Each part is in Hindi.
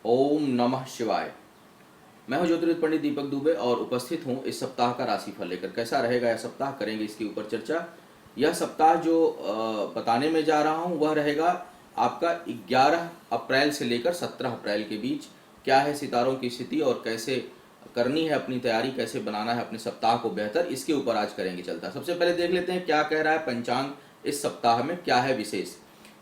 ओम नमः शिवाय। मैं हूं ज्योतिर्विद पंडित दीपक दुबे और उपस्थित हूं इस सप्ताह का राशिफल लेकर। कैसा रहेगा यह सप्ताह, करेंगे इसके ऊपर चर्चा। यह सप्ताह जो बताने में जा रहा हूं वह रहेगा आपका 11 अप्रैल से लेकर 17 अप्रैल के बीच। क्या है सितारों की स्थिति और कैसे करनी है अपनी तैयारी, कैसे बनाना है अपने सप्ताह को बेहतर, इसके ऊपर आज करेंगे चलता। सबसे पहले देख लेते हैं क्या कह रहा है पंचांग, इस सप्ताह में क्या है विशेष।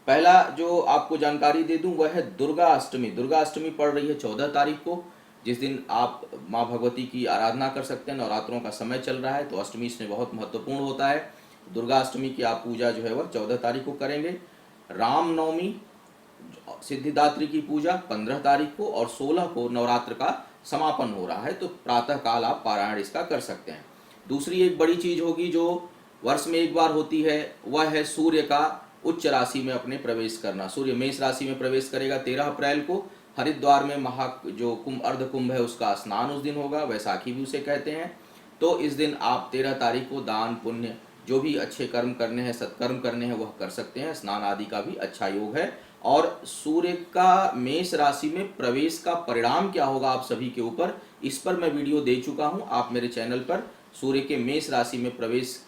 पहला जो आपको जानकारी दे दूं वह है दुर्गा अष्टमी। दुर्गा अष्टमी पड़ रही है 14 तारीख को, जिस दिन आप माँ भगवती की आराधना कर सकते हैं। नवरात्रों का समय चल रहा है तो अष्टमी इसमें बहुत महत्वपूर्ण होता है। दुर्गा अष्टमी की आप पूजा जो है वह 14 तारीख को करेंगे। रामनवमी, सिद्धिदात्री की पूजा 15 तारीख को और 16 को नवरात्र का समापन हो रहा है, तो प्रातः काल आप पारायण इसका कर सकते हैं। दूसरी एक बड़ी चीज होगी जो वर्ष में एक बार होती है, वह है सूर्य का उच्च राशि में अपने प्रवेश करना। सूर्य मेष राशि में प्रवेश करेगा 13 अप्रैल को। हरिद्वार में जो कुंभ, अर्ध कुंभ है उसका स्नान उस दिन होगा, वैसाखी भी उसे कहते हैं। तो इस दिन आप 13 तारीख को दान पुण्य जो भी अच्छे कर्म करने हैं, सत्कर्म करने हैं, वह कर सकते हैं। स्नान आदि का भी अच्छा योग है। और सूर्य का मेष राशि में प्रवेश का परिणाम क्या होगा आप सभी के ऊपर, इस पर मैं वीडियो दे चुका हूं। आप मेरे चैनल पर सूर्य के मेष राशि में प्रवेश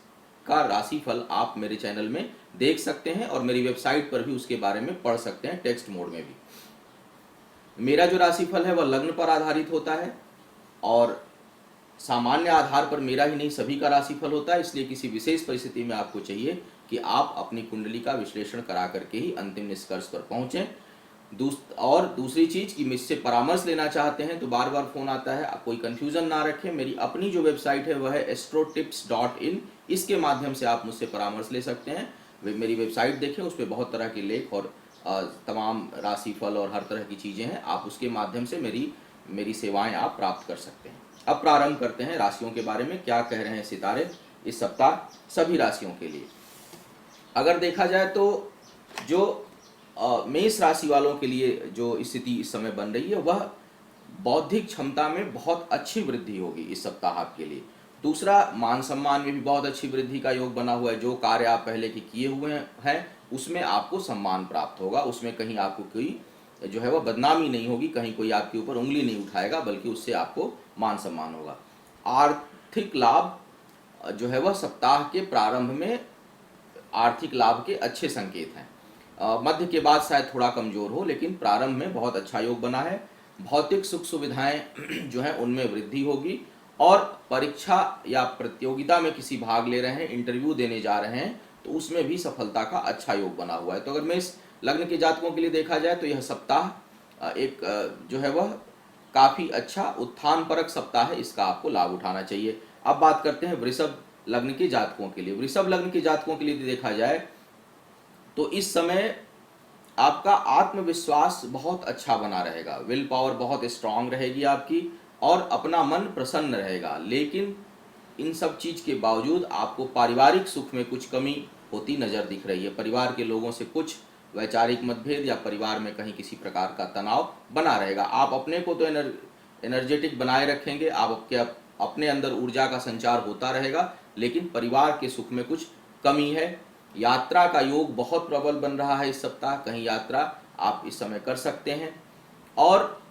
का राशिफल आप मेरे चैनल में देख सकते हैं और मेरी वेबसाइट पर भी उसके बारे में पढ़ सकते हैं, टेक्स्ट मोड में भी। मेरा जो राशिफल है वह लग्न पर आधारित होता है और सामान्य आधार पर मेरा ही नहीं सभी का राशिफल होता है, इसलिए किसी विशेष परिस्थिति में आपको चाहिए कि आप अपनी कुंडली का विश्लेषण करा करके ही अंतिम निष्कर्ष पर पहुंचें। और दूसरी चीज कि मुझसे परामर्श लेना चाहते हैं तो बार बार फोन आता है, आप कोई कंफ्यूजन ना रखें। मेरी अपनी जो वेबसाइट है वह है astrotips.in, इसके माध्यम से आप मुझसे परामर्श ले सकते हैं। मेरी वेबसाइट देखें, उस पर बहुत तरह के लेख और तमाम राशिफल और हर तरह की चीजें हैं। आप उसके माध्यम से मेरी सेवाएं आप प्राप्त कर सकते हैं। अब प्रारंभ करते हैं राशियों के बारे में, क्या कह रहे हैं सितारे इस सप्ताह सभी राशियों के लिए। अगर देखा जाए तो जो मेष राशि वालों के लिए जो स्थिति इस समय बन रही है वह बौद्धिक क्षमता में बहुत अच्छी वृद्धि होगी इस सप्ताह आपके लिए। दूसरा, मान सम्मान में भी बहुत अच्छी वृद्धि का योग बना हुआ है। जो कार्य आप पहले के किए हुए हैं उसमें आपको सम्मान प्राप्त होगा, उसमें कहीं आपको कोई जो है वह बदनामी नहीं होगी, कहीं कोई आपके ऊपर उंगली नहीं उठाएगा, बल्कि उससे आपको मान सम्मान होगा। आर्थिक लाभ जो है वह सप्ताह के प्रारंभ में आर्थिक लाभ के अच्छे संकेत हैं। मध्य के बाद शायद थोड़ा कमजोर हो, लेकिन प्रारंभ में बहुत अच्छा योग बना है। भौतिक सुख सुविधाएं जो हैं उनमें वृद्धि होगी और परीक्षा या प्रतियोगिता में किसी भाग ले रहे हैं, इंटरव्यू देने जा रहे हैं, तो उसमें भी सफलता का अच्छा योग बना हुआ है। तो अगर मैं इस लग्न के जातकों के लिए देखा जाए तो यह सप्ताह एक जो है वह काफी अच्छा उत्थान परक सप्ताह है, इसका आपको लाभ उठाना चाहिए। अब बात करते हैं वृषभ लग्न के जातकों के लिए। वृषभ लग्न के जातकों के लिए देखा जाए तो इस समय आपका आत्मविश्वास बहुत अच्छा बना रहेगा, विल पावर बहुत स्ट्रांग रहेगी आपकी और अपना मन प्रसन्न रहेगा। लेकिन इन सब चीज के बावजूद आपको पारिवारिक सुख में कुछ कमी होती नजर दिख रही है। परिवार के लोगों से कुछ वैचारिक मतभेद या परिवार में कहीं किसी प्रकार का तनाव बना रहेगा। आप अपने को तो एनर्जेटिक बनाए रखेंगे, आप अपने अंदर ऊर्जा का संचार होता रहेगा, लेकिन परिवार के सुख में कुछ कमी है। यात्रा का योग बहुत प्रबल बन रहा है इस सप्ताह, कहीं यात्रा आप इस समय कर सकते हैं। और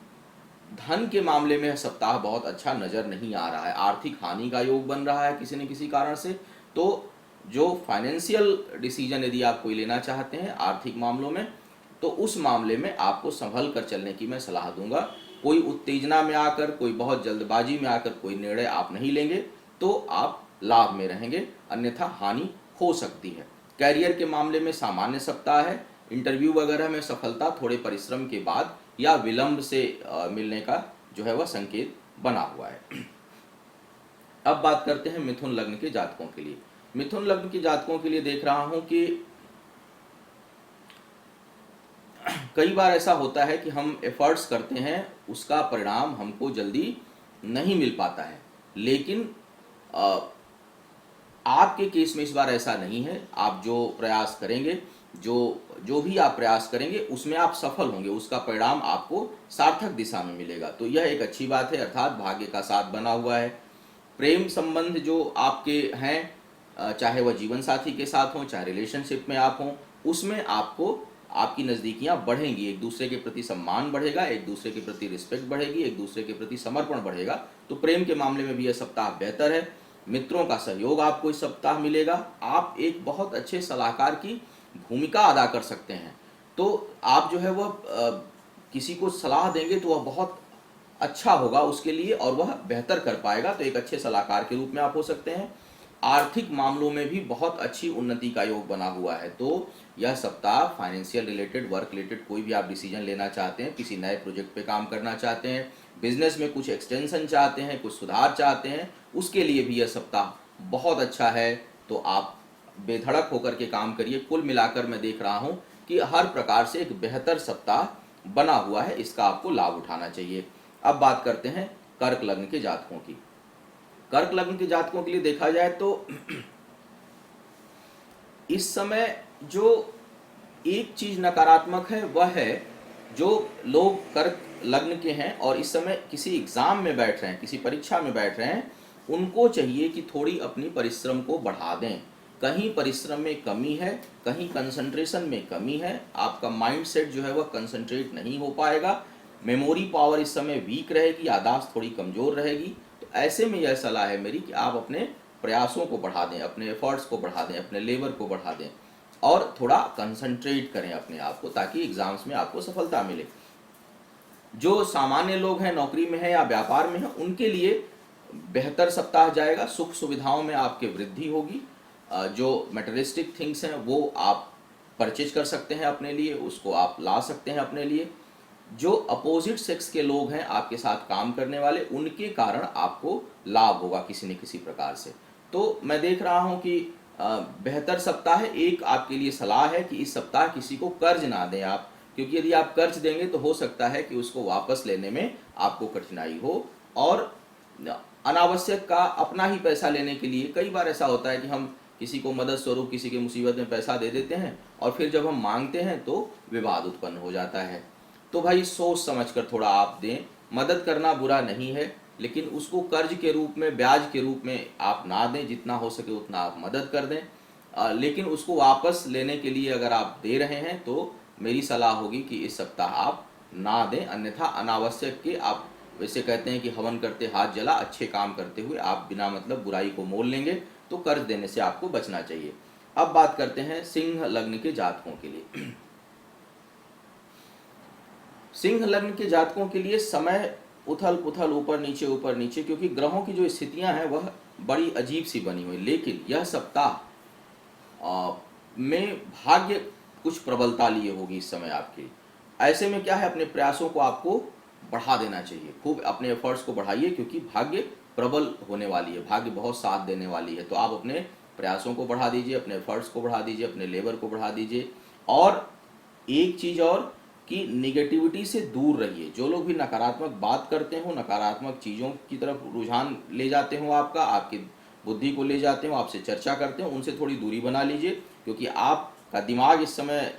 धन के मामले में सप्ताह बहुत अच्छा नजर नहीं आ रहा है। आर्थिक हानि का योग बन रहा है किसी न किसी कारण से। तो जो फाइनेंशियल डिसीजन यदि आप कोई लेना चाहते हैं आर्थिक मामलों में, तो उस मामले में आपको संभल कर चलने की मैं सलाह दूंगा। कोई उत्तेजना में आकर, कोई बहुत जल्दबाजी में आकर कोई निर्णय आप नहीं लेंगे तो आप लाभ में रहेंगे, अन्यथा हानि हो सकती है। कैरियर के मामले में सामान्य सप्ताह है। इंटरव्यू वगैरह में सफलता थोड़े परिश्रम के बाद या विलंब से मिलने का जो है वह संकेत बना हुआ है। अब बात करते हैं मिथुन लग्न के जातकों के लिए। मिथुन लग्न के जातकों के लिए देख रहा हूं कि कई बार ऐसा होता है कि हम एफर्ट्स करते हैं, उसका परिणाम हमको जल्दी नहीं मिल पाता है। लेकिन आपके केस में इस बार ऐसा नहीं है। आप जो प्रयास करेंगे, जो भी आप प्रयास करेंगे उसमें आप सफल होंगे, उसका परिणाम आपको सार्थक दिशा में मिलेगा। तो यह एक अच्छी बात है, अर्थात भाग्य का साथ बना हुआ है। प्रेम संबंध जो आपके हैं, चाहे वह जीवन साथी के साथ हो, चाहे रिलेशनशिप में आप हों, उसमें आपको आपकी नज़दीकियाँ बढ़ेंगी, एक दूसरे के प्रति सम्मान बढ़ेगा, एक दूसरे के प्रति रिस्पेक्ट बढ़ेगी, एक दूसरे के प्रति समर्पण बढ़ेगा। तो प्रेम के मामले में भी यह सप्ताह बेहतर है। मित्रों का सहयोग आपको इस सप्ताह मिलेगा। आप एक बहुत अच्छे सलाहकार की भूमिका अदा कर सकते हैं। तो आप जो है वह किसी को सलाह देंगे तो वह बहुत अच्छा होगा उसके लिए और वह बेहतर कर पाएगा। तो एक अच्छे सलाहकार के रूप में आप हो सकते हैं। आर्थिक मामलों में भी बहुत अच्छी उन्नति का योग बना हुआ है। तो यह सप्ताह फाइनेंशियल रिलेटेड, वर्क रिलेटेड कोई भी आप डिसीजन लेना चाहते हैं, किसी नए प्रोजेक्ट पे काम करना चाहते हैं, बिजनेस में कुछ एक्सटेंशन चाहते हैं, कुछ सुधार चाहते हैं, उसके लिए भी यह सप्ताह बहुत अच्छा है। तो आप बेधड़क होकर के काम करिए। कुल मिलाकर मैं देख रहा हूँ कि हर प्रकार से एक बेहतर सप्ताह बना हुआ है, इसका आपको लाभ उठाना चाहिए। अब बात करते हैं कर्क लग्न के जातकों की। कर्क लग्न के जातकों के लिए देखा जाए तो इस समय जो एक चीज नकारात्मक है वह है जो लोग कर्क लग्न के हैं और इस समय किसी एग्जाम में बैठ रहे हैं, किसी परीक्षा में बैठ रहे हैं, उनको चाहिए कि थोड़ी अपनी परिश्रम को बढ़ा दें। कहीं परिश्रम में कमी है, कहीं कंसंट्रेशन में कमी है, आपका माइंड सेट जो है वह कंसंट्रेट नहीं हो पाएगा, मेमोरी पावर इस समय वीक रहेगी, याददाश्त थोड़ी कमजोर रहेगी। तो ऐसे में यह सलाह है मेरी कि आप अपने प्रयासों को बढ़ा दें, अपने एफर्ट्स को बढ़ा दें, अपने लेबर को बढ़ा दें और थोड़ा कंसंट्रेट करें अपने आप को, ताकि एग्जाम्स में आपको सफलता मिले। जो सामान्य लोग हैं, नौकरी में हैं या व्यापार में हैं, उनके लिए बेहतर सप्ताह जाएगा। सुख सुविधाओं में आपके वृद्धि होगी। जो मटेरियलिस्टिक थिंग्स हैं वो आप परचेज कर सकते हैं अपने लिए, उसको आप ला सकते हैं अपने लिए। जो अपोजिट सेक्स के लोग हैं आपके साथ काम करने वाले, उनके कारण आपको लाभ होगा किसी न किसी प्रकार से। तो मैं देख रहा हूं कि बेहतर सप्ताह है। एक आपके लिए सलाह है कि इस सप्ताह किसी को कर्ज ना दें आप, क्योंकि यदि आप कर्ज देंगे तो हो सकता है कि उसको वापस लेने में आपको कठिनाई हो। और अनावश्यक का अपना ही पैसा लेने के लिए कई बार ऐसा होता है कि हम किसी को मदद स्वरूप किसी के मुसीबत में पैसा दे देते हैं और फिर जब हम मांगते हैं तो विवाद उत्पन्न हो जाता है। तो भाई सोच समझ कर थोड़ा आप दें। मदद करना बुरा नहीं है, लेकिन उसको कर्ज के रूप में, ब्याज के रूप में आप ना दें। जितना हो सके उतना आप मदद कर दें, लेकिन उसको वापस लेने के लिए अगर आप दे रहे हैं तो मेरी सलाह होगी कि इस सप्ताह आप ना दें। अन्यथा अनावश्यक के, आप वैसे कहते हैं कि हवन करते हाथ जला, अच्छे काम करते हुए आप बिना मतलब बुराई को मोल लेंगे, तो कर्ज देने से आपको बचना चाहिए। अब बात करते हैं सिंह लग्न के जातकों के लिए। सिंह लग्न के जातकों के लिए समय उथल पुथल, ऊपर नीचे, क्योंकि ग्रहों की जो स्थितियां हैं वह बड़ी अजीब सी बनी हुई। लेकिन यह सप्ताह में भाग्य कुछ प्रबलता लिए होगी इस समय आपके। ऐसे में क्या है, अपने प्रयासों को आपको बढ़ा देना चाहिए। खूब अपने एफर्ट्स को बढ़ाइए, क्योंकि भाग्य प्रबल होने वाली है, भाग्य बहुत साथ देने वाली है। तो आप अपने प्रयासों को बढ़ा दीजिए, अपने एफर्ट्स को बढ़ा दीजिए, अपने लेबर को बढ़ा दीजिए। और एक चीज़ और कि निगेटिविटी से दूर रहिए। जो लोग भी नकारात्मक बात करते हो, नकारात्मक चीज़ों की तरफ रुझान ले जाते हो, आपकी बुद्धि को ले जाते हो, आपसे चर्चा करते हो, उनसे थोड़ी दूरी बना लीजिए। क्योंकि आपका दिमाग इस समय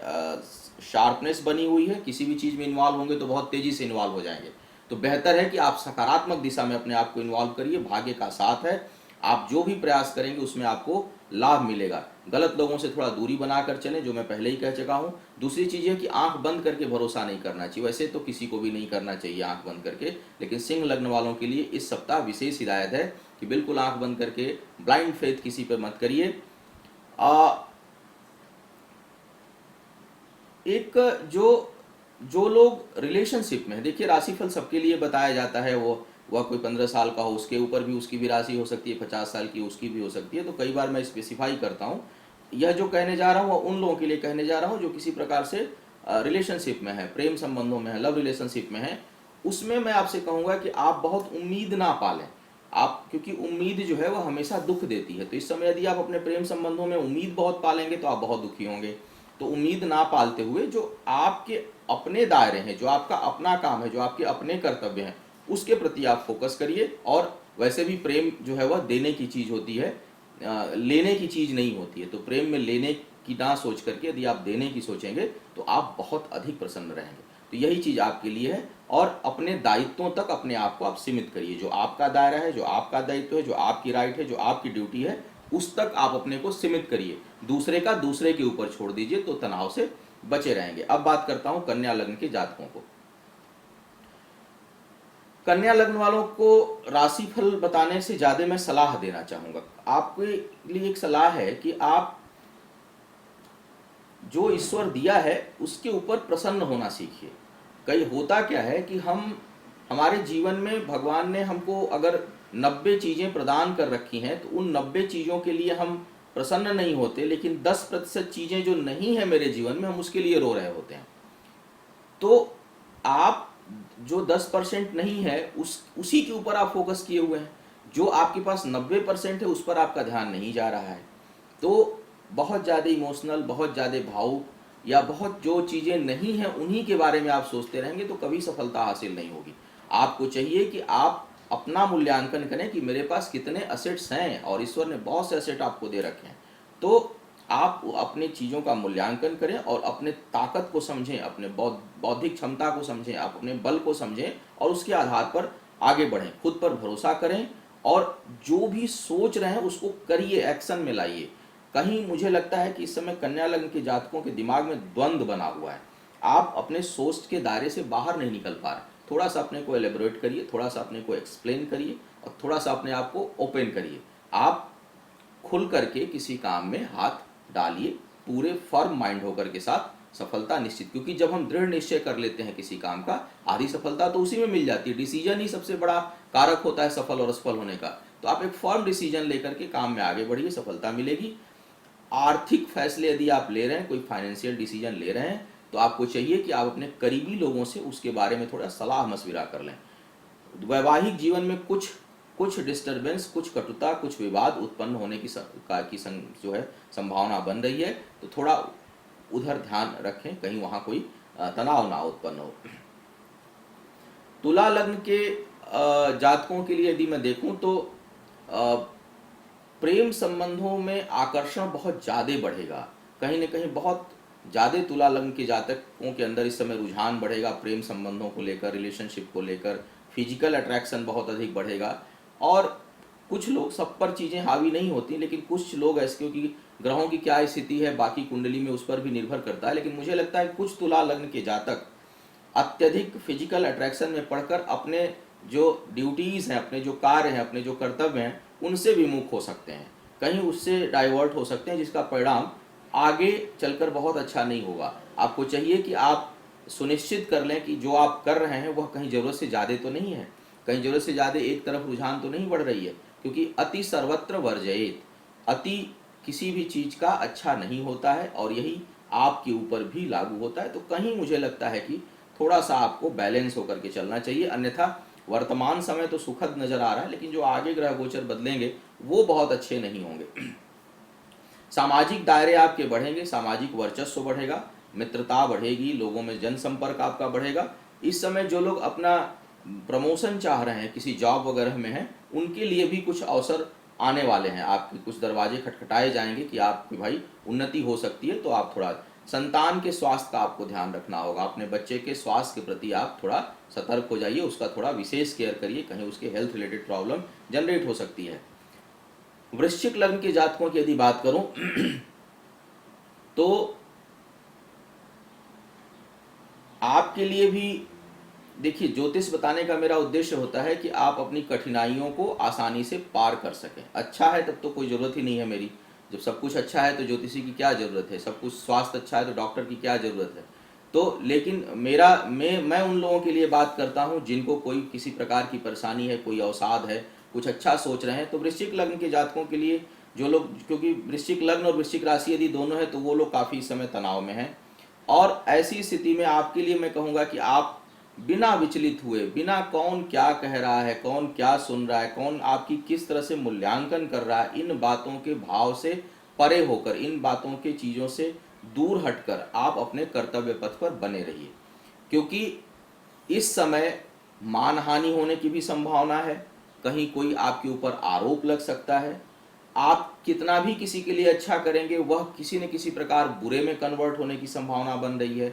शार्पनेस बनी हुई है, किसी भी चीज़ में इन्वॉल्व होंगे तो बहुत तेज़ी से इन्वॉल्व हो जाएंगे। तो बेहतर है कि आप सकारात्मक दिशा में अपने आप को इन्वॉल्व करिए। भाग्य का साथ है, आप जो भी प्रयास करेंगे उसमें आपको लाभ मिलेगा। गलत लोगों से थोड़ा दूरी बनाकर चलें, जो मैं पहले ही कह चुका हूँ। दूसरी चीज़ है कि आंख बंद करके भरोसा नहीं करना चाहिए। वैसे तो किसी को भी नहीं करना चाहिए आंख बंद करके, लेकिन सिंह लग्न वालों के लिए इस सप्ताह विशेष हिदायत है कि बिल्कुल आंख बंद करके ब्लाइंड फेथ किसी पे मत करिए। एक जो लोग रिलेशनशिप में, देखिए राशिफल सबके लिए बताया जाता है, वह कोई 15 साल का हो, उसके ऊपर भी उसकी भी राशि हो सकती है, 50 साल की उसकी भी हो सकती है। तो कई बार मैं स्पेसिफाई करता हूँ। यह जो कहने जा रहा हूँ उन लोगों के लिए कहने जा रहा हूँ जो किसी प्रकार से रिलेशनशिप में है, प्रेम संबंधों में है, लव रिलेशनशिप में है। उसमें मैं आपसे कहूँगा कि आप बहुत उम्मीद ना पालें आप, क्योंकि उम्मीद जो है वह हमेशा दुख देती है। तो इस समय यदि आप अपने प्रेम संबंधों में उम्मीद बहुत पालेंगे तो आप बहुत दुखी होंगे। तो उम्मीद ना पालते हुए जो आपके अपने दायरे हैं, जो आपका अपना काम है, जो आपके अपने कर्तव्य हैं, उसके प्रति आप फोकस करिए। और वैसे भी प्रेम जो है वह देने की चीज़ होती है, लेने की चीज़ नहीं होती है। तो प्रेम में लेने की ना सोच करके यदि आप देने की सोचेंगे तो आप बहुत अधिक प्रसन्न रहेंगे। तो यही चीज़ आपके लिए है। और अपने दायित्वों तक अपने आप को आप सीमित करिए। जो आपका दायरा है, जो आपका दायित्व है, जो आपकी राइट है, जो आपकी ड्यूटी है, उस तक आप अपने को सीमित करिए। दूसरे का दूसरे के ऊपर छोड़ दीजिए, तो तनाव से बचे रहेंगे। अब बात करता हूं कन्या लग्न के जातकों को। कन्या लग्न वालों को राशिफल बताने से ज्यादा मैं सलाह देना चाहूंगा। आपके लिए एक सलाह है कि आप जो ईश्वर दिया है उसके ऊपर प्रसन्न होना सीखिए। कई होता क्या है कि हमारे जीवन में भगवान ने हमको अगर 90 चीजें प्रदान कर रखी हैं तो उन 90 चीजों के लिए हम प्रसन्न नहीं होते, लेकिन 10% चीजें जो नहीं है मेरे जीवन में हम उसके लिए रो रहे होते हैं। तो आप जो 10% नहीं है उसी के ऊपर आप फोकस किए हुए हैं। जो आपके पास 90% है उस पर आपका ध्यान नहीं जा रहा है। तो बहुत ज़्यादा इमोशनल, बहुत ज़्यादा भावुक या बहुत जो चीज़ें नहीं हैं उन्हीं के बारे में आप सोचते रहेंगे तो कभी सफलता हासिल नहीं होगी। आपको चाहिए कि आप अपना मूल्यांकन करें कि मेरे पास कितने असेट्स हैं, और ईश्वर ने बहुत से असेट आपको दे रखे हैं। तो आप अपनी चीज़ों का मूल्यांकन करें और अपने ताकत को समझें, अपने बौद्धिक क्षमता को समझें, आप अपने बल को समझें और उसके आधार पर आगे बढ़ें। खुद पर भरोसा करें और जो भी सोच रहे हैं उसको करिए, एक्शन में लाइए। कहीं मुझे लगता है कि इस समय कन्या लग्न के जातकों के दिमाग में द्वंद्व बना हुआ है। आप अपने सोच के दायरे से बाहर नहीं निकल पा रहे। थोड़ा सा अपने को एलेबोरेट करिए, थोड़ा सा अपने को एक्सप्लेन करिए और थोड़ा सा अपने आप को ओपन करिए। आप खुल करके किसी काम में हाथ डालिए, पूरे फर्म माइंड होकर के साथ, सफलता निश्चित। क्योंकि जब हम दृढ़ निश्चय कर लेते हैं किसी काम का, आधी सफलता तो उसी में मिल जाती है। डिसीजन ही सबसे बड़ा कारक होता है सफल और असफल होने का। तो आप एक फर्म डिसीजन लेकर के काम में आगे बढ़िए, सफलता मिलेगी। आर्थिक फैसले यदि आप ले रहे हैं, कोई फाइनेंशियल डिसीजन ले रहे हैं, तो आपको चाहिए कि आप अपने करीबी लोगों से उसके बारे में थोड़ा सलाह मशविरा कर लें। वैवाहिक जीवन में कुछ डिस्टरबेंस, कुछ कटुता, कुछ विवाद उत्पन्न होने की जो है संभावना बन रही है। तो थोड़ा उधर ध्यान रखें, कहीं वहाँ कोई तनाव ना उत्पन्न हो। तुला लग्न के जातकों के लिए यदि मैं देखूं तो प्रेम संबंधों में आकर्षण बहुत ज़्यादा बढ़ेगा। कहीं न कहीं बहुत ज़्यादा तुला लग्न के जातकों के अंदर इस समय रुझान बढ़ेगा, प्रेम संबंधों को लेकर, रिलेशनशिप को लेकर फिजिकल अट्रैक्शन बहुत अधिक बढ़ेगा। और कुछ लोग, सब पर चीज़ें हावी नहीं होती, लेकिन कुछ लोग ऐसे, क्योंकि ग्रहों की क्या स्थिति है बाकी कुंडली में उस पर भी निर्भर करता है, लेकिन मुझे लगता है कुछ तुला लग्न के जातक अत्यधिक फिजिकल अट्रैक्शन में पड़कर अपने जो ड्यूटीज़ हैं, अपने जो कार्य हैं, अपने जो कर्तव्य हैं, उनसे विमुख हो सकते हैं, कहीं उससे डाइवर्ट हो सकते हैं, जिसका परिणाम आगे चलकर बहुत अच्छा नहीं होगा। आपको चाहिए कि आप सुनिश्चित कर लें कि जो आप कर रहे हैं वह कहीं ज़रूरत से ज़्यादा तो नहीं है, कहीं ज़रूरत से ज़्यादा एक तरफ रुझान तो नहीं बढ़ रही है। क्योंकि अति सर्वत्र वर्जयेत, अति किसी भी चीज़ का अच्छा नहीं होता है, और यही आपके ऊपर भी लागू होता है। तो कहीं मुझे लगता है कि थोड़ा सा आपको बैलेंस होकर के चलना चाहिए। अन्यथा वर्तमान समय तो सुखद नज़र आ रहा है, लेकिन जो आगे ग्रह गोचर बदलेंगे वो बहुत अच्छे नहीं होंगे। सामाजिक दायरे आपके बढ़ेंगे, सामाजिक वर्चस्व बढ़ेगा, मित्रता बढ़ेगी, लोगों में जनसंपर्क आपका बढ़ेगा। इस समय जो लोग अपना प्रमोशन चाह रहे हैं, किसी जॉब वगैरह में हैं, उनके लिए भी कुछ अवसर आने वाले हैं। आपके कुछ दरवाजे खटखटाए जाएंगे कि आपकी भाई उन्नति हो सकती है। तो आप थोड़ा संतान के स्वास्थ्य का आपको ध्यान रखना होगा। अपने बच्चे के स्वास्थ्य के प्रति आप थोड़ा सतर्क हो जाइए, उसका थोड़ा विशेष केयर करिए, कहीं उसके हेल्थ रिलेटेड प्रॉब्लम जनरेट हो सकती है। वृश्चिक लग्न के जातकों की यदि बात करूं तो आपके लिए भी देखिए, ज्योतिष बताने का मेरा उद्देश्य होता है कि आप अपनी कठिनाइयों को आसानी से पार कर सकें। अच्छा है तब तो कोई ज़रूरत ही नहीं है मेरी। जब सब कुछ अच्छा है तो ज्योतिषी की क्या ज़रूरत है, सब कुछ स्वास्थ्य अच्छा है तो डॉक्टर की क्या ज़रूरत है। तो लेकिन मैं उन लोगों के लिए बात करता हूं जिनको कोई किसी प्रकार की परेशानी है, कोई अवसाद है, कुछ अच्छा सोच रहे हैं। तो वृश्चिक लग्न के जातकों के लिए जो लोग, क्योंकि वृश्चिक लग्न और वृश्चिक राशि यदि दोनों है तो वो लोग काफ़ी समय तनाव में हैं। और ऐसी स्थिति में आपके लिए मैं कहूँगा कि आप बिना विचलित हुए, बिना कौन क्या कह रहा है, कौन क्या सुन रहा है, कौन आपकी किस तरह से मूल्यांकन कर रहा है, इन बातों के भाव से परे होकर, इन बातों के चीज़ों से दूर हटकर आप अपने कर्तव्य पथ पर बने रहिए। क्योंकि इस समय मानहानि होने की भी संभावना है, कहीं कोई आपके ऊपर आरोप लग सकता है। आप कितना भी किसी के लिए अच्छा करेंगे वह किसी न किसी प्रकार बुरे में कन्वर्ट होने की संभावना बन रही है।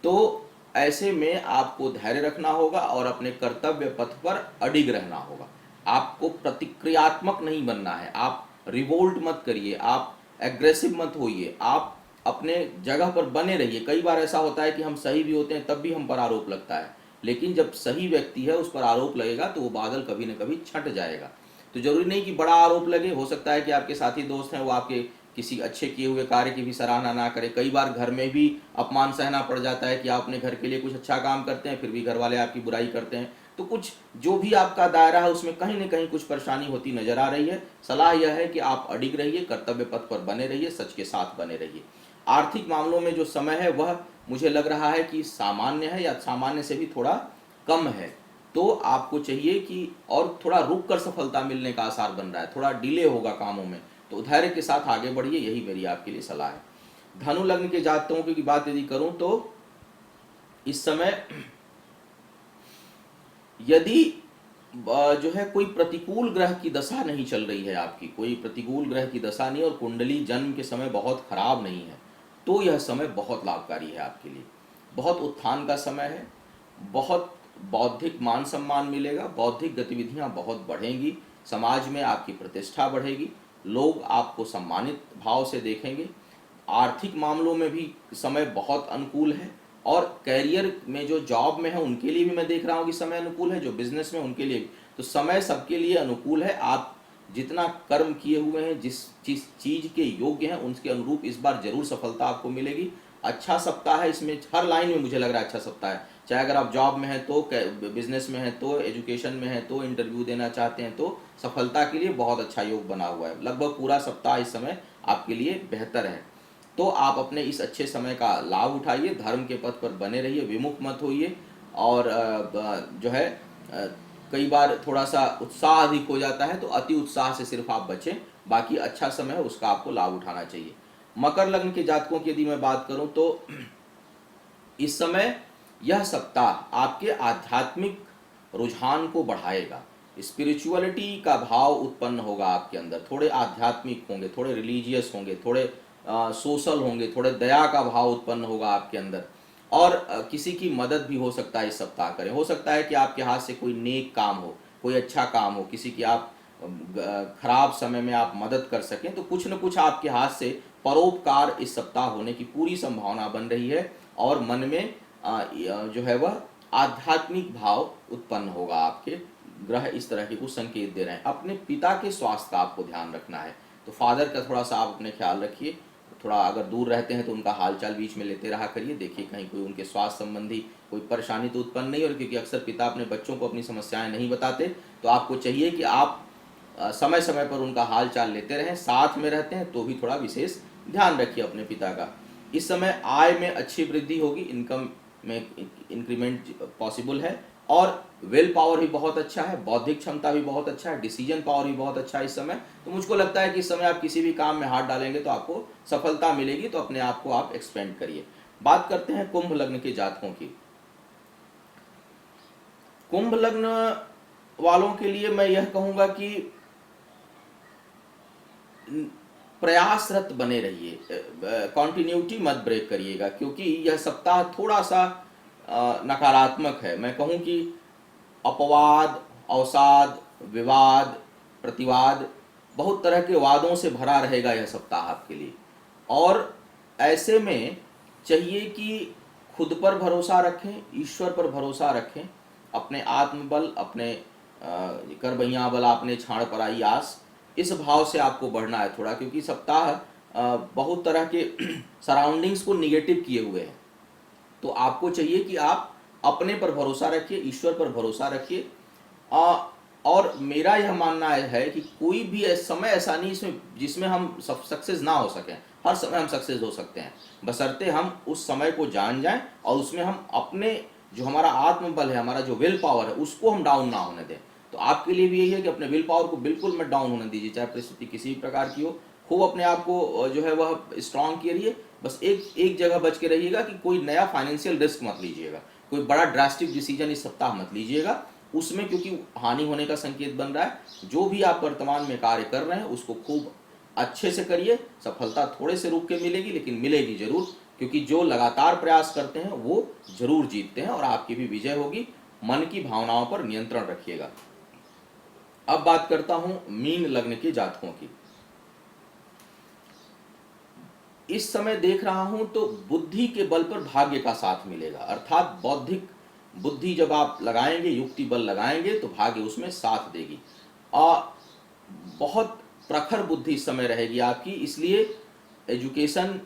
तो ऐसे में आपको धैर्य रखना होगा और अपने कर्तव्य पथ पर अडिग रहना होगा। आपको प्रतिक्रियात्मक नहीं बनना है, आप रिवोल्ट मत करिए, आप एग्रेसिव मत होइए, आप अपने जगह पर बने रहिए। कई बार ऐसा होता है कि हम सही भी होते हैं तब भी हम पर आरोप लगता है, लेकिन जब सही व्यक्ति है उस पर आरोप लगेगा तो वो बादल कभी न कभी छट जाएगा। तो जरूरी नहीं कि बड़ा आरोप लगे, हो सकता है कि आपके साथी दोस्त हैं वो आपके किसी अच्छे किए हुए कार्य की भी सराहना ना करें। कई बार घर में भी अपमान सहना पड़ जाता है कि आप अपने घर के लिए कुछ अच्छा काम करते हैं फिर भी घर वाले आपकी बुराई करते हैं। तो कुछ जो भी आपका दायरा है उसमें कहीं न कहीं कुछ परेशानी होती नजर आ रही है। सलाह यह है कि आप अडिग रहिए, कर्तव्य पथ पर बने रहिए, सच के साथ बने रहिए। आर्थिक मामलों में जो समय है वह मुझे लग रहा है कि सामान्य है या सामान्य से भी थोड़ा कम है। तो आपको चाहिए कि और थोड़ा रुक कर सफलता मिलने का आसार बन रहा है, थोड़ा डिले होगा कामों में, तो धैर्य के साथ आगे बढ़िए, यही मेरी आपके लिए सलाह है। धनु लग्न के जातकों की बात यदि करूं तो इस समय यदि जो है कोई प्रतिकूल ग्रह की दशा नहीं चल रही है, आपकी कोई प्रतिकूल ग्रह की दशा नहीं और कुंडली जन्म के समय बहुत खराब नहीं है, तो यह समय बहुत लाभकारी है आपके लिए। बहुत उत्थान का समय है, बहुत बौद्धिक मान सम्मान मिलेगा, बौद्धिक गतिविधियां बहुत बढ़ेंगी, समाज में आपकी प्रतिष्ठा बढ़ेगी, लोग आपको सम्मानित भाव से देखेंगे। आर्थिक मामलों में भी समय बहुत अनुकूल है और कैरियर में जो जॉब में है उनके लिए भी मैं देख रहा हूँ कि समय अनुकूल है, जो बिजनेस में उनके लिए भी। तो समय सबके लिए अनुकूल है। आप जितना कर्म किए हुए हैं, जिस चीज के योग्य हैं उसके अनुरूप इस बार जरूर सफलता आपको मिलेगी। अच्छा सप्ताह है, इसमें हर लाइन में मुझे लग रहा है अच्छा सप्ताह है। चाहे अगर आप जॉब में हैं तो, बिजनेस में हैं तो, एजुकेशन में हैं तो, इंटरव्यू देना चाहते हैं तो, सफलता के लिए बहुत अच्छा योग बना हुआ है। लगभग पूरा सप्ताह इस समय आपके लिए बेहतर है। तो आप अपने इस अच्छे समय का लाभ उठाइए, धर्म के पथ पर बने रहिए, विमुख मत होइए। और जो है कई बार थोड़ा सा उत्साह अधिक हो जाता है तो अति उत्साह से सिर्फ आप बचें। बाकी अच्छा समय है, उसका आपको लाभ उठाना चाहिए। मकर लग्न के जातकों की यदि मैं बात करूं तो इस समय यह सप्ताह आपके आध्यात्मिक रुझान को बढ़ाएगा। स्पिरिचुअलिटी का भाव उत्पन्न होगा आपके अंदर, थोड़े आध्यात्मिक होंगे, थोड़े रिलीजियस होंगे, थोड़े सोशल होंगे, थोड़े दया का भाव उत्पन्न होगा आपके अंदर। और किसी की मदद भी हो सकता है इस सप्ताह करें। हो सकता है कि आपके हाथ से कोई नेक काम हो, कोई अच्छा काम हो, किसी की आप खराब समय में आप मदद कर सकें, तो कुछ न कुछ आपके हाथ से परोपकार इस सप्ताह होने की पूरी संभावना बन रही है। और मन में जो है वह आध्यात्मिक भाव उत्पन्न होगा आपके। ग्रह इस तरह के कुछ संकेत दे रहे हैं। अपने पिता के स्वास्थ्य का आपको ध्यान रखना है, तो फादर का थोड़ा सा आप अपने ख्याल रखिए। थोड़ा अगर दूर रहते हैं तो उनका हालचाल बीच में लेते रहा करिए, देखिए कहीं कोई उनके स्वास्थ्य संबंधी कोई परेशानी तो उत्पन्न नहीं। और क्योंकि अक्सर पिता अपने बच्चों को अपनी समस्याएं नहीं बताते, तो आपको चाहिए कि आप समय समय पर उनका हाल चाल लेते रहें। साथ में रहते हैं तो भी थोड़ा विशेष ध्यान रखिए अपने पिता का। इस समय आय में अच्छी वृद्धि होगी, इनकम में इंक्रीमेंट पॉसिबल है। और विल पावर भी बहुत अच्छा है, बौद्धिक क्षमता भी बहुत अच्छा है, डिसीजन पावर भी बहुत अच्छा है इस समय। तो मुझको लगता है कि इस समय आप किसी भी काम में हाथ डालेंगे तो आपको सफलता मिलेगी। तो अपने आप को आप एक्सपेंड करिए। बात करते हैं कुंभ लग्न के जातकों की। कुंभ लग्न वालों के लिए मैं यह कहूंगा कि प्रयासरत बने रहिए, कॉन्टिन्यूटी मत ब्रेक करिएगा, क्योंकि यह सप्ताह थोड़ा सा नकारात्मक है। मैं कहूं कि अपवाद, अवसाद, विवाद, प्रतिवाद, बहुत तरह के वादों से भरा रहेगा यह सप्ताह आपके लिए। और ऐसे में चाहिए कि खुद पर भरोसा रखें, ईश्वर पर भरोसा रखें। अपने आत्मबल, अपने कर बहिया बल आपने छाड़ पर आई आस, इस भाव से आपको बढ़ना है थोड़ा। क्योंकि सप्ताह बहुत तरह के सराउंडिंग्स को निगेटिव किए हुए हैं। तो आपको चाहिए कि आप अपने पर भरोसा रखिए, ईश्वर पर भरोसा रखिए। और मेरा यह मानना है कि कोई भी समय ऐसा नहीं इसमें जिसमें हम सक्सेस ना हो सकें। हर समय हम सक्सेस हो सकते हैं, बशर्ते हम उस समय को जान जाएं और उसमें हम अपने जो हमारा आत्मबल है, हमारा जो विल पावर है, उसको हम डाउन ना होने दें। तो आपके लिए भी यही है कि अपने विल पावर को बिल्कुल मत डाउन होने दीजिए, चाहे परिस्थिति किसी भी प्रकार की हो। खूब अपने आप को जो है वह स्ट्रांग करिए। बस एक जगह बच के रहिएगा कि कोई नया फाइनेंशियल रिस्क मत लीजिएगा, कोई बड़ा ड्रास्टिक डिसीजन इस सप्ताह मत लीजिएगा उसमें, क्योंकि हानि होने का संकेत बन रहा है। जो भी आप वर्तमान में कार्य कर रहे हैं उसको खूब अच्छे से करिए। सफलता थोड़े से रुक के मिलेगी, लेकिन मिलेगी जरूर, क्योंकि जो लगातार प्रयास करते हैं वो जरूर जीतते हैं और आपकी भी विजय होगी। मन की भावनाओं पर नियंत्रण रखिएगा। अब बात करता हूं मीन लग्न के जातकों की। इस समय देख रहा हूं तो बुद्धि के बल पर भाग्य का साथ मिलेगा, अर्थात बौद्धिक बुद्धि जब आप लगाएंगे, युक्ति बल लगाएंगे तो भाग्य उसमें साथ देगी। और बहुत प्रखर बुद्धि इस समय रहेगी आपकी, इसलिए एजुकेशन,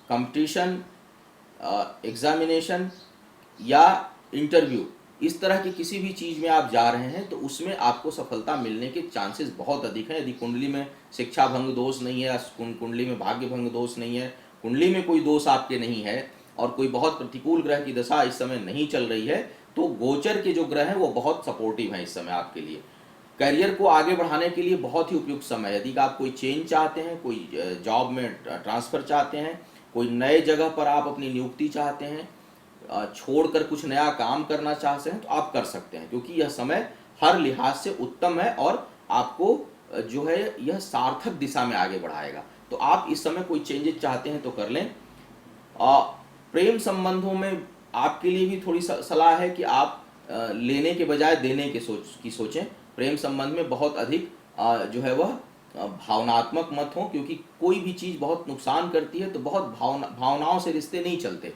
कंपटीशन, एग्जामिनेशन या इंटरव्यू, इस तरह की किसी भी चीज़ में आप जा रहे हैं तो उसमें आपको सफलता मिलने के चांसेस बहुत अधिक हैं। यदि कुंडली में शिक्षा भंग दोष नहीं है, कुंडली में भाग्य भंग दोष नहीं है, कुंडली में कोई दोष आपके नहीं है और कोई बहुत प्रतिकूल ग्रह की दशा इस समय नहीं चल रही है, तो गोचर के जो ग्रह हैं वो बहुत सपोर्टिव हैं इस समय आपके लिए। करियर को आगे बढ़ाने के लिए बहुत ही उपयुक्त समय है। यदि आप कोई चेंज चाहते हैं, कोई जॉब में ट्रांसफ़र चाहते हैं, कोई नए जगह पर आप अपनी नियुक्ति चाहते हैं, छोड़कर कुछ नया काम करना चाहते हैं तो आप कर सकते हैं, क्योंकि यह समय हर लिहाज से उत्तम है और आपको जो है यह सार्थक दिशा में आगे बढ़ाएगा। तो आप इस समय कोई चेंजेस चाहते हैं तो कर लें। प्रेम संबंधों में आपके लिए भी थोड़ी सलाह है कि आप लेने के बजाय देने की सोचें। प्रेम संबंध में बहुत अधिक जो है वह भावनात्मक मत हो, क्योंकि कोई भी चीज़ बहुत नुकसान करती है तो बहुत भावनाओं से रिश्ते नहीं चलते।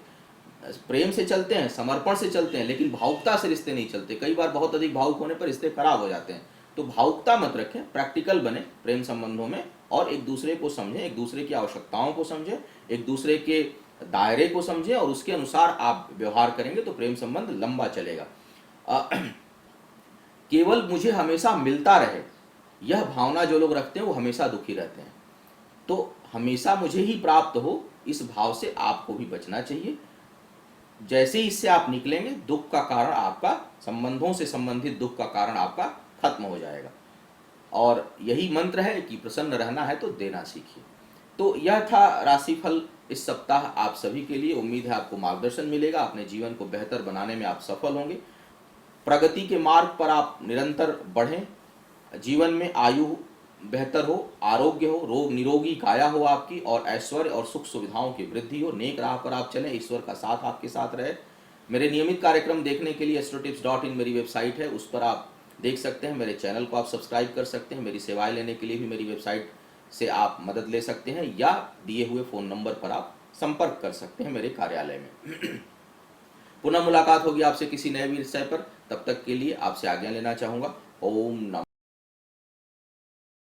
प्रेम से चलते हैं, समर्पण से चलते हैं, लेकिन भावुकता से रिश्ते नहीं चलते। कई बार बहुत अधिक भावुक होने पर रिश्ते खराब हो जाते हैं। तो भावुकता मत रखें, प्रैक्टिकल बने प्रेम संबंधों में और एक दूसरे को समझें, एक दूसरे की आवश्यकताओं को समझें, एक दूसरे के दायरे को समझें और उसके अनुसार आप व्यवहार करेंगे तो प्रेम संबंध लंबा चलेगा। केवल मुझे हमेशा मिलता रहे, यह भावना जो लोग रखते हैं वो हमेशा दुखी रहते हैं। तो हमेशा मुझे ही प्राप्त हो, इस भाव से आपको भी बचना चाहिए। जैसे ही इससे आप निकलेंगे, दुख का कारण आपका, संबंधों से संबंधित दुख का कारण आपका खत्म हो जाएगा। और यही मंत्र है कि प्रसन्न रहना है तो देना सीखिए। तो यह था राशिफल इस सप्ताह आप सभी के लिए। उम्मीद है आपको मार्गदर्शन मिलेगा, अपने जीवन को बेहतर बनाने में आप सफल होंगे, प्रगति के मार्ग पर आप निरंतर बढ़ें, जीवन में आयु बेहतर हो, आरोग्य हो, रोग निरोगी काया हो आपकी, और ऐश्वर्य और सुख सुविधाओं की वृद्धि हो, नेक राह पर आप चलें, ईश्वर का साथ आपके साथ रहे। मेरे नियमित कार्यक्रम देखने के लिए astrotips.in मेरी वेबसाइट है, उस पर आप देख सकते हैं। मेरे चैनल को आप सब्सक्राइब कर सकते हैं। मेरी सेवाएं लेने के लिए भी मेरी वेबसाइट से आप मदद ले सकते हैं या दिए हुए फ़ोन नंबर पर आप संपर्क कर सकते हैं मेरे कार्यालय में। पुनः मुलाकात होगी आपसे किसी नए विषय पर, तब तक के लिए आपसे आज्ञा लेना चाहूँगा। ओम नमः।